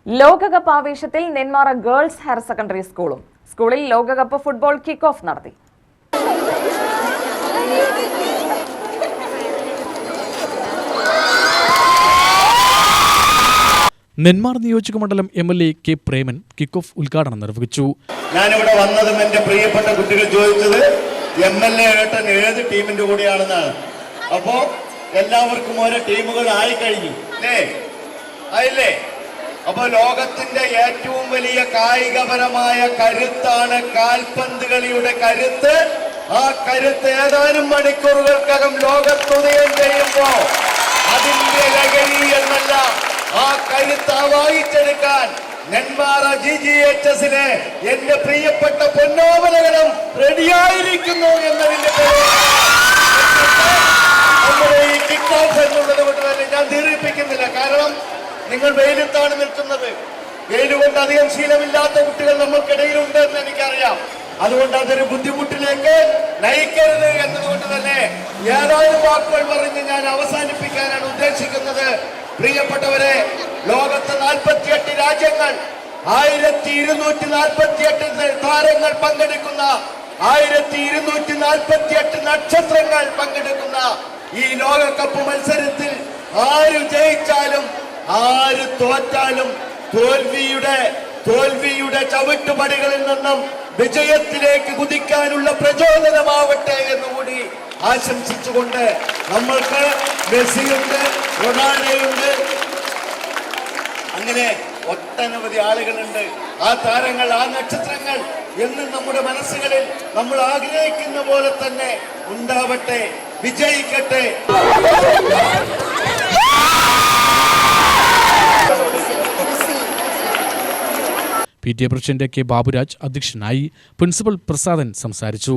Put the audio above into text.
ലോകകപ്പ് ആവേശത്തിൽ Nenmara girls higher secondary സ്കൂളിൽ ലോകകപ്പ് ഫുട്ബോൾ കിക്ക് ഓഫ് നടത്തി. നെന്മാർ നിയോജക മണ്ഡലം MLA K Preman kick off ഉദ്ഘാടനം നിർവഹിച്ചു. ഞാനിവിടെ വന്നതും എന്റെ പ്രിയപ്പെട്ട കുട്ടികൾ ചോദിച്ചത് MLA ഏട്ടൻ ഏത് ടീമിന്റെ കൂടെയാണെന്നാണ്. അപ്പോ എല്ലാവർക്കും ഓരോ ടീമുകൾ ആയി കഴിഞ്ഞു ആയില്ലേ? അപ്പൊ ലോകത്തിന്റെ ഏറ്റവും വലിയ കായികപരമായ കരുത്താണ് കാൽപന്ത് കളിയുടെ കരുത്ത്. ആ കരുത്ത് ഏതാനും മണിക്കൂറുകൾക്കകം ലോകത്തുദയം ചെയ്യുമ്പോ അതിന്റെ ലഹരി എന്നല്ല, ആ കരുത്ത് വായിച്ചെടുക്കാൻ നെന്മാറ GGHSലെ എന്റെ പ്രിയപ്പെട്ട പൊന്നോമനകളും റെഡിയായിരിക്കുന്നു എന്നതിന്റെ നമ്മുടെ ഈ കിക്ക് ഓഫ് എന്നുള്ളത് കൊണ്ട് തന്നെ ഞാൻ ദീർഘിപ്പിക്കുന്നില്ല. കാരണം നിങ്ങൾ വെയിലത്താണ് നിൽക്കുന്നത്. വെയിൽ കൊണ്ട് അധികം ശീലമില്ലാത്ത കുട്ടികൾ നമ്മൾക്കിടയിലുണ്ട് എന്ന് എനിക്കറിയാം. അതുകൊണ്ട് അതൊരു ബുദ്ധിമുട്ടിലേക്ക് നയിക്കരുത് എന്നതുകൊണ്ട് തന്നെ ഏതാനും വാക്കുകൾ പറഞ്ഞ് ഞാൻ അവസാനിപ്പിക്കാനാണ് ഉദ്ദേശിക്കുന്നത്. പ്രിയപ്പെട്ടവരെ, ലോകത്തെ 48 രാജ്യങ്ങൾ, 1248 താരങ്ങൾ പങ്കെടുക്കുന്ന, 1248 നക്ഷത്രങ്ങൾ പങ്കെടുക്കുന്ന ഈ ലോകകപ്പ് മത്സരത്തിൽ ആര് ജയിച്ചാലും ആര് തോറ്റാലും തോൽവിയുടെ ചവിട്ടുപടികളിൽ നിന്നും വിജയത്തിലേക്ക് കുതിക്കാനുള്ള പ്രചോദനമാവട്ടെ എന്നുകൂടി ആശംസിച്ചുകൊണ്ട്, നമ്മൾക്ക് മെസ്സിയുണ്ട്, റൊണാൾഡോയുണ്ട്, അങ്ങനെ ഒട്ടനവധി ആളുകളുണ്ട്. ആ താരങ്ങൾ, ആ നക്ഷത്രങ്ങൾ എന്നും നമ്മുടെ മനസ്സുകളിൽ നമ്മൾ ആഗ്രഹിക്കുന്ന പോലെ തന്നെ ഉണ്ടാവട്ടെ, വിജയിക്കട്ടെ. PTA പ്രസിഡന്റ് കെ ബാബുരാജ് അധ്യക്ഷനായി. പ്രിൻസിപ്പൽ പ്രസാദൻ സംസാരിച്ചു.